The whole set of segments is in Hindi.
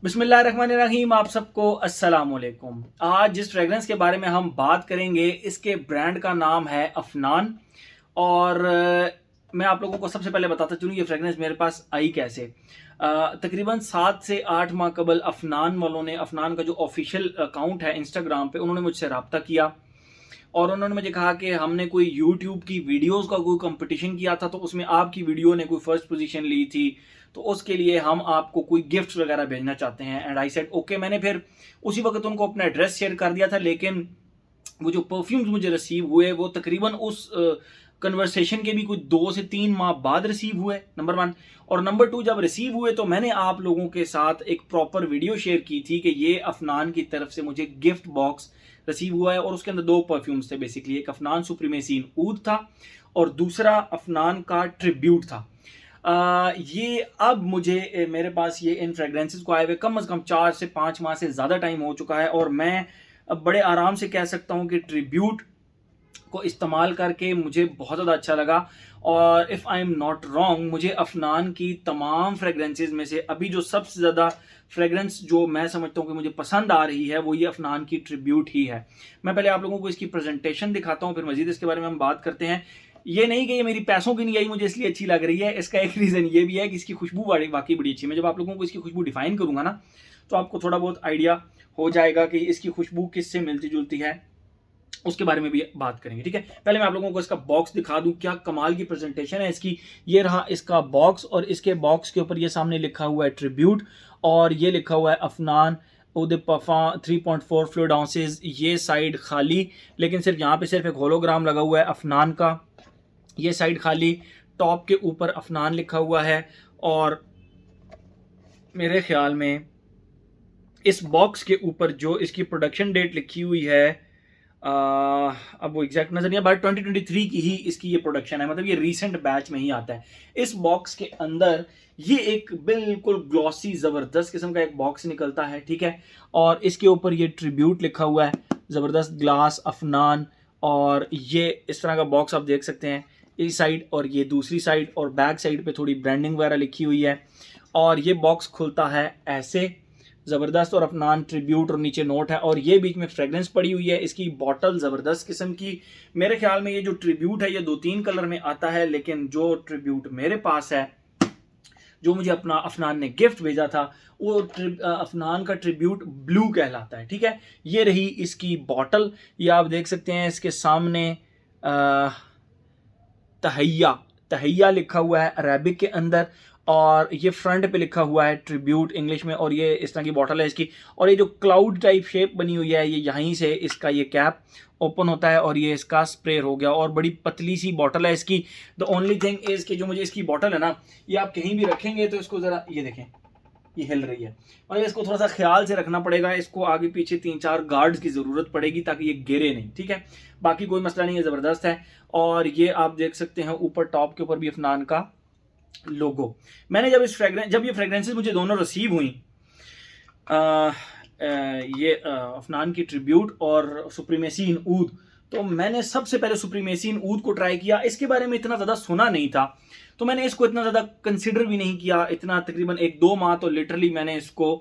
बिस्मिल्लाहिर्रहमानिर्रहीम। आप सबको अस्सलाम वालेकुम। आज जिस फ्रेगरेंस के बारे में हम बात करेंगे इसके ब्रांड का नाम है अफनान। और मैं आप लोगों को सबसे पहले बताता चलूँ ये फ्रेगरेंस मेरे पास आई कैसे। तकरीबन 7 से 8 माह कबल अफनान वालों ने, अफनान का जो ऑफिशियल अकाउंट है इंस्टाग्राम पे, उन्होंने मुझसे रब्ता किया और उन्होंने मुझे कहा कि हमने कोई यूट्यूब की वीडियोस का कोई कंपटीशन किया था तो उसमें आपकी वीडियो ने कोई फर्स्ट पोजीशन ली थी, तो उसके लिए हम आपको कोई गिफ्ट वगैरह भेजना चाहते हैं। And I said okay. मैंने फिर उसी वक्त उनको अपना एड्रेस शेयर कर दिया था, लेकिन वो जो परफ्यूम्स मुझे रिसीव हुए वो तकरीबन उस कन्वर्सेशन के भी कुछ 2 से 3 माह बाद रिसीव हुए, नंबर 1। और नंबर 2, जब रिसीव हुए तो मैंने आप लोगों के साथ एक प्रॉपर वीडियो शेयर की थी कि ये अफनान की तरफ से मुझे गिफ्ट बॉक्स रिसीव हुआ है और उसके अंदर 2 परफ्यूम्स थे बेसिकली। एक अफनान सुप्रीमेसीन ऊद था और दूसरा अफनान का ट्रिब्यूट था। ये अब मुझे मेरे पास ये इन फ्रेगरेंसेस को आए हुए कम से कम 4 से 5 माह से ज़्यादा टाइम हो चुका है और मैं अब बड़े आराम से कह सकता हूँ कि ट्रिब्यूट को इस्तेमाल करके मुझे बहुत ज़्यादा अच्छा लगा। और if I am not wrong, मुझे अफनान की तमाम फ्रेगरेंसेस में से अभी जो सबसे ज़्यादा फ्रेगरेंस जो मैं समझता हूँ कि मुझे पसंद आ रही है वो ये अफनान की ट्रिब्यूट ही है। मैं पहले आप लोगों को इसकी प्रेजेंटेशन दिखाता हूँ, फिर मजीद इसके बारे में हम बात करते हैं। ये नहीं कि ये मेरी पैसों की नहीं आई मुझे इसलिए अच्छी लग रही है, इसका एक रीज़न ये भी है कि इसकी खुशबू वाकई बड़ी अच्छी है। मैं जब आप लोगों को इसकी खुशबू डिफाइन करूँगा ना तो आपको थोड़ा बहुत आइडिया हो जाएगा कि इसकी खुशबू किससे मिलती जुलती है, उसके बारे में भी बात करेंगे। ठीक है, पहले मैं आप लोगों को इसका बॉक्स दिखा दूं, क्या कमाल की प्रेजेंटेशन है इसकी। ये रहा इसका बॉक्स और इसके बॉक्स के ऊपर ये सामने लिखा हुआ है ट्रिब्यूट और ये लिखा हुआ है अफनान उद पफा 3.4 फ्लूइड आउंसेस। ये साइड खाली, लेकिन सिर्फ यहाँ पे सिर्फ एक होलोग्राम लगा हुआ है अफनान का। ये साइड खाली, टॉप के ऊपर अफनान लिखा हुआ है। और मेरे ख्याल में इस बॉक्स के ऊपर जो इसकी प्रोडक्शन डेट लिखी हुई है, अब वो एग्जैक्ट नजर नहीं है, बट 2023 की ही इसकी ये प्रोडक्शन है, मतलब ये रीसेंट बैच में ही आता है। इस बॉक्स के अंदर ये एक बिल्कुल ग्लॉसी जबरदस्त किस्म का एक बॉक्स निकलता है। ठीक है, और इसके ऊपर ये ट्रिब्यूट लिखा हुआ है, जबरदस्त ग्लास अफनान। और ये इस तरह का बॉक्स आप देख सकते हैं, इस साइड और ये दूसरी साइड, और बैक साइड पे थोड़ी ब्रांडिंग वगैरह लिखी हुई है। और ये बॉक्स खुलता है ऐसे, ज़बरदस्त, और अफनान ट्रिब्यूट और नीचे नोट है और ये बीच में फ्रेगरेंस पड़ी हुई है। इसकी बॉटल ज़बरदस्त किस्म की। मेरे ख्याल में ये जो ट्रिब्यूट है ये 2-3 कलर में आता है, लेकिन जो ट्रिब्यूट मेरे पास है, जो मुझे अपना अफनान ने गिफ्ट भेजा था, वो अफनान का ट्रिब्यूट ब्लू कहलाता है। ठीक है, ये रही इसकी बॉटल। ये आप देख सकते हैं इसके सामने तहैया तहैया लिखा हुआ है अरेबिक के अंदर, और ये फ्रंट पे लिखा हुआ है ट्रिब्यूट इंग्लिश में। और ये इस तरह की बॉटल है इसकी, और ये जो क्लाउड टाइप शेप बनी हुई है, ये यहीं से इसका ये कैप ओपन होता है और ये इसका स्प्रे हो गया, और बड़ी पतली सी बॉटल है इसकी। द ओनली थिंग इज कि जो मुझे इसकी बॉटल है ना, ये आप कहीं भी रखेंगे तो इसको ज़रा ये देखें, ये हिल रही है, और इसको थोड़ा सा ख्याल से रखना पड़ेगा। इसको आगे पीछे 3-4 गार्ड्स की ज़रूरत पड़ेगी ताकि ये गिरे नहीं। ठीक है, बाकी कोई मसला नहीं है, ज़बरदस्त है। और ये आप देख सकते हैं ऊपर टॉप के ऊपर भी अफनान का लोगो। मैंने जब ये फ्रेगरेंसेस मुझे दोनों रिसीव हुई, ये अफनान की ट्रिब्यूट और सुप्रीमेसी इन ऊद, तो मैंने सबसे पहले सुप्रीमेसी इन ऊद को ट्राई किया। इसके बारे में इतना ज़्यादा सुना नहीं था तो मैंने इसको इतना ज़्यादा कंसिडर भी नहीं किया। इतना तकरीबन 1-2 माह तो लिटरली मैंने इसको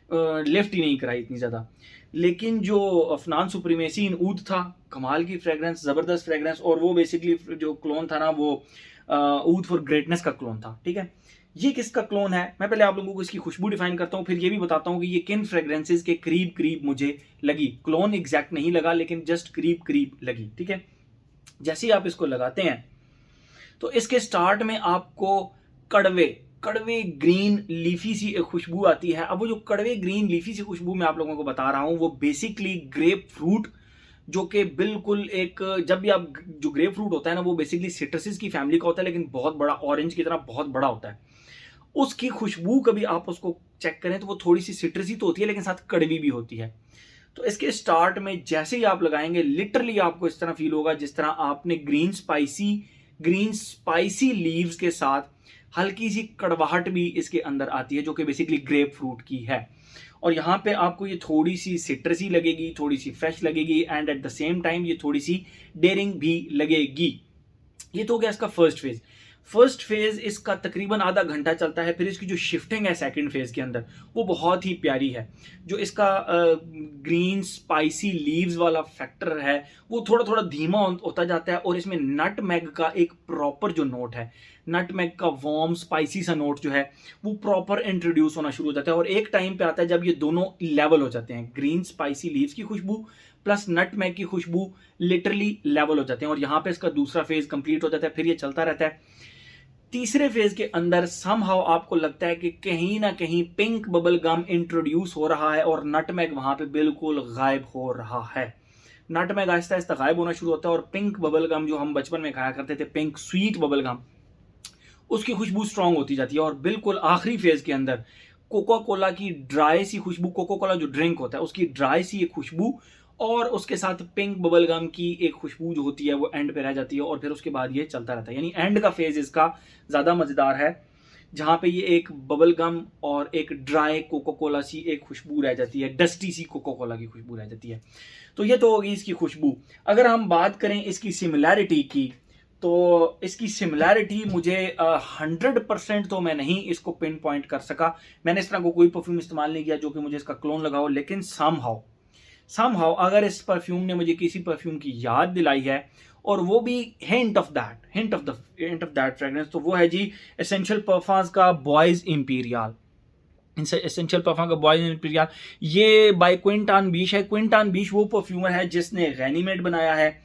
लिफ्ट ही नहीं कराई इतनी ज़्यादा। लेकिन जो अफनान सुप्रीमेसी इन ऊद था, कमाल की फ्रेगरेंस, ज़बरदस्त फ्रेगरेंस, और वो बेसिकली जो क्लोन था ना, वो ऊद फॉर ग्रेटनेस का क्लोन था। ठीक है, ये किसका क्लोन है, मैं पहले आप लोगों को इसकी खुशबू डिफाइन करता हूँ, फिर ये भी बताता हूँ कि ये किन फ्रेगरेंसेस के करीब करीब मुझे लगी। क्लोन एग्जैक्ट नहीं लगा, लेकिन जस्ट करीब करीब लगी। ठीक है, जैसे ही आप इसको लगाते हैं तो इसके स्टार्ट में आपको कड़वे कड़वे ग्रीन लीफी सी एक खुशबू आती है। अब वो जो कड़वे ग्रीन लीफी सी खुशबू मैं आप लोगों को बता रहा हूँ, वो बेसिकली ग्रेप फ्रूट, जो कि बिल्कुल एक, जब भी आप, जो ग्रेप फ्रूट होता है ना, वो बेसिकली सिट्रसिस की फैमिली का होता है, लेकिन बहुत बड़ा, ऑरेंज की तरह बहुत बड़ा होता है। उसकी खुशबू कभी आप उसको चेक करें तो वो थोड़ी सी सिट्रसी तो होती है, लेकिन साथ कड़वी भी होती है। तो इसके स्टार्ट में जैसे ही आप लगाएंगे, लिटरली आपको इस तरह फील होगा जिस तरह आपने ग्रीन स्पाइसी लीव्स के साथ हल्की सी कड़वाहट भी इसके अंदर आती है, जो कि बेसिकली ग्रेप फ्रूट की है। और यहाँ पे आपको ये थोड़ी सी सिट्रसी लगेगी, थोड़ी सी फ्रेश लगेगी, and at the same time ये थोड़ी सी डेयरिंग भी लगेगी। ये तो हो गया इसका फर्स्ट फेज। फर्स्ट फेज इसका तकरीबन आधा घंटा चलता है, फिर इसकी जो शिफ्टिंग है सेकंड फेज के अंदर वो बहुत ही प्यारी है। जो इसका ग्रीन स्पाइसी लीव्स वाला फैक्टर है वो थोड़ा थोड़ा धीमा होता जाता है, और इसमें नटमेग का एक प्रॉपर जो नोट है, नटमेग का वार्म स्पाइसी सा नोट जो है वो प्रॉपर इंट्रोड्यूस होना शुरू हो जाता है। और एक टाइम पे आता है जब ये दोनों लेवल हो जाते हैं, ग्रीन स्पाइसी लीव्स की खुशबू प्लस नटमेग की खुशबू लिटरली लेवल हो जाते हैं, और यहाँ पे इसका दूसरा फेज कंप्लीट हो जाता है, फिर ये चलता रहता है। तीसरे फेज के अंदर समहाउ आपको लगता है कि कहीं ना कहीं पिंक बबल गम इंट्रोड्यूस हो रहा है और नटमेग वहां पे बिल्कुल गायब हो रहा है। नटमेग आहिस्ता आहिस्ता गायब होना शुरू होता है, और पिंक बबल गम जो हम बचपन में खाया करते थे, पिंक स्वीट बबल गम, उसकी खुशबू स्ट्रांग होती जाती है। और बिल्कुल आखिरी फेज के अंदर कोका कोला की ड्राई सी खुशबू, कोका कोला जो ड्रिंक होता है उसकी ड्राई सी एक खुशबू, और उसके साथ पिंक बबल गम की एक खुशबू जो होती है वो एंड पे रह जाती है, और फिर उसके बाद ये चलता रहता है। यानी एंड का फेज इसका ज़्यादा मज़ेदार है, जहाँ पे ये एक बबल गम और एक ड्राई कोका कोला सी एक खुशबू रह जाती है, डस्टी सी कोका कोला की खुशबू रह जाती है। तो ये तो होगी इसकी खुशबू। अगर हम बात करें इसकी सिमिलैरिटी की, तो इसकी सिमिलैरिटी मुझे 100% तो मैं नहीं इसको पिन पॉइंट कर सका। मैंने इस तरह को कोई परफ्यूम इस्तेमाल नहीं किया जो कि मुझे इसका क्लोन लगा हो, लेकिन समहाउ अगर इस परफ्यूम ने मुझे किसी परफ्यूम की याद दिलाई है, और वो भी हिंट ऑफ दैट फ्रेग्रेंस, तो वो है जी एसेंशियल परफ्यूम्स का बॉयज इंपीरियल। एसेंशियल परफ्यूम का बॉयज इंपीरियल, ये बाय क्विंटन बीश है। क्विंटन बीश वो परफ्यूमर है जिसने गैनीमेड बनाया है,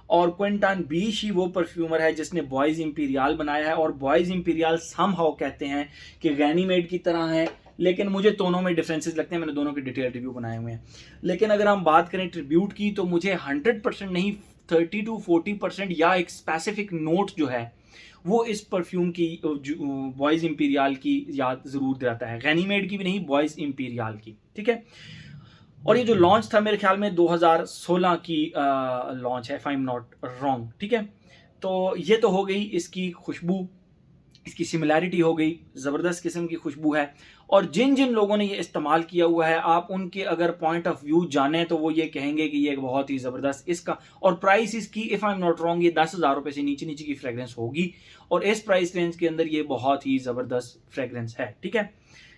और क्विंटन बीश ही वो परफ्यूमर है जिसने बॉयज इंपीरियल बनाया है। और बॉयज इंपीरियल समहाउ कहते हैं कि गैनीमेड की तरह है, लेकिन मुझे दोनों में डिफरेंसेस लगते हैं। मैंने दोनों के डिटेल रिव्यू बनाए हुए हैं। लेकिन अगर हम बात करें ट्रिब्यूट की, तो मुझे 100% नहीं 30 to 40% या एक स्पेसिफिक नोट जो है वो इस परफ्यूम की बॉयज इंपीरियल की याद जरूर दिलाता है। गैनीमेड की भी नहीं, बॉयज इंपीरियल की, ठीक है। और ये जो लॉन्च था मेरे ख्याल में 2016 की लॉन्च है, if I am not wrong, ठीक है। तो ये तो हो गई इसकी खुशबू, इसकी सिमिलैरिटी हो गई, ज़बरदस्त किस्म की खुशबू है। और जिन जिन लोगों ने ये इस्तेमाल किया हुआ है, आप उनके अगर पॉइंट ऑफ व्यू जाने तो वो ये कहेंगे कि ये बहुत ही ज़बरदस्त इसका, और प्राइस इसकी if I am not wrong ये 10,000 रुपये से नीचे नीचे की फ्रेग्रेंस होगी, और इस प्राइस रेंज के अंदर ये बहुत ही ज़बरदस्त फ्रेग्रेंस है, ठीक है।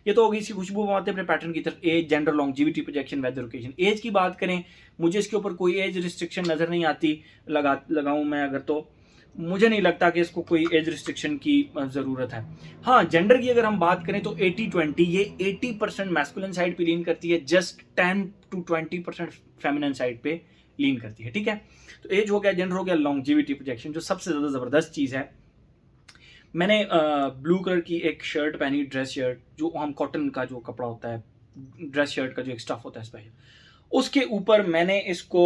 ये तो होगी इसकी खुशबू। आते अपने पैटर्न की तरफ, age, gender, longevity, projection, weather, occasion. Age की बात करें, मुझे इसके ऊपर कोई एज रिस्ट्रिक्शन नज़र नहीं आती। लगाऊं मैं अगर, तो मुझे नहीं लगता कि इसको कोई एज रिस्ट्रिक्शन की ज़रूरत है। हाँ, जेंडर की अगर हम बात करें तो 80-20, ये 80% मैस्कुलिन साइड पे लीन करती है, जस्ट 10 to 20% फेमिनिन साइड पे लीन करती है, ठीक है। तो एज हो गया, जेंडर हो गया, लॉन्जिविटी, प्रोजेक्शन। जो सबसे ज़्यादा ज़बरदस्त चीज़ है, मैंने ब्लू कलर की एक शर्ट पहनी, ड्रेस शर्ट, जो हम कॉटन का जो कपड़ा होता है, ड्रेस शर्ट का जो एक स्टफ होता है स्पेशल, उसके ऊपर मैंने इसको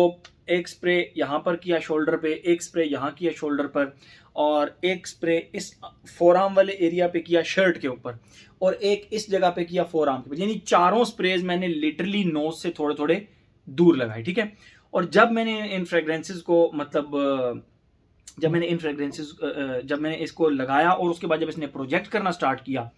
एक स्प्रे यहाँ पर किया शोल्डर पे, एक स्प्रे यहाँ किया शोल्डर पर, और एक स्प्रे इस फोरआर्म वाले एरिया पे किया शर्ट के ऊपर, और एक इस जगह पे किया फोरआर्म के ऊपर। यानी चारों स्प्रेज मैंने लिटरली नोज से थोड़े थोड़े दूर लगाए, ठीक है। और जब मैंने इन फ्रेग्रेंसेस को जब मैंने इसको लगाया और उसके बाद जब इसने प्रोजेक्ट करना स्टार्ट किया,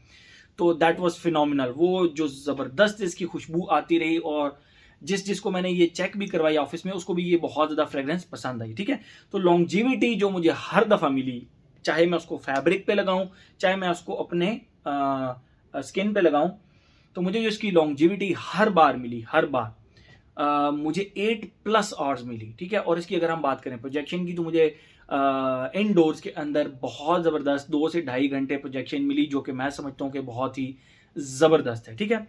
तो दैट वाज फिनोमिनल। वो जो ज़बरदस्त इसकी खुशबू आती रही, और जिसको मैंने ये चेक भी करवाई ऑफिस में, उसको भी ये बहुत ज़्यादा फ्रेग्रेंस पसंद आई, ठीक है। तो लॉन्जिविटी जो मुझे हर दफ़ा मिली, चाहे मैं उसको फैब्रिक पे लगाऊं, चाहे मैं उसको अपने स्किन पे लगाऊं, तो मुझे जो इसकी लॉन्जिविटी हर बार मिली, हर बार मुझे 8+ आवर्स मिली, ठीक है। और इसकी अगर हम बात करें प्रोजेक्शन की, तो मुझे इनडोर्स के अंदर बहुत ज़बरदस्त 2 से 2.5 घंटे प्रोजेक्शन मिली, जो कि मैं समझता हूँ कि बहुत ही ज़बरदस्त है, ठीक है।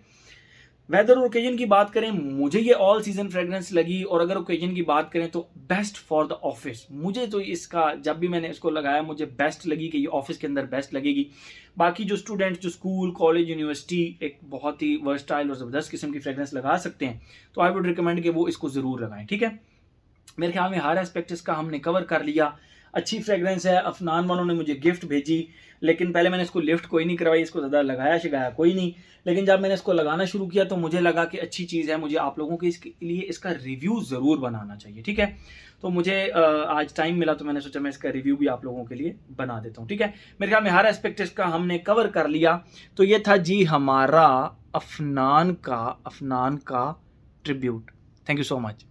वेदर और ओकेजन की बात करें, मुझे ये ऑल सीजन फ्रेग्रेंस लगी। और अगर ओकेजन की बात करें तो बेस्ट फॉर द ऑफिस, मुझे तो इसका जब भी मैंने इसको लगाया मुझे बेस्ट लगी कि ये ऑफिस के अंदर बेस्ट लगेगी। बाकी जो स्टूडेंट्स जो स्कूल, कॉलेज, यूनिवर्सिटी एक बहुत ही वर्सटाइल और ज़बरदस्त किस्म की फ्रेग्रेंस लगा सकते हैं, तो आई वुड रिकमेंड कि वो इसको ज़रूर लगाएं, ठीक है। मेरे ख्याल में हर एस्पेक्ट इसका हमने कवर कर लिया। अच्छी फ्रेग्रेंस है। अफनान वालों ने मुझे गिफ्ट भेजी, लेकिन पहले मैंने इसको लिफ्ट कोई नहीं करवाई, इसको ज़्यादा लगाया शिगाया कोई नहीं। लेकिन जब मैंने इसको लगाना शुरू किया तो मुझे लगा कि अच्छी चीज़ है, मुझे आप लोगों के इसके लिए इसका रिव्यू ज़रूर बनाना चाहिए, ठीक है। तो मुझे आज टाइम मिला तो मैंने सोचा मैं इसका रिव्यू भी आप लोगों के लिए बना देता हूँ, ठीक है। मेरे ख्याल में हर एस्पेक्ट इसका हमने कवर कर लिया। तो ये था जी हमारा अफनान का tribute. Thank you so much.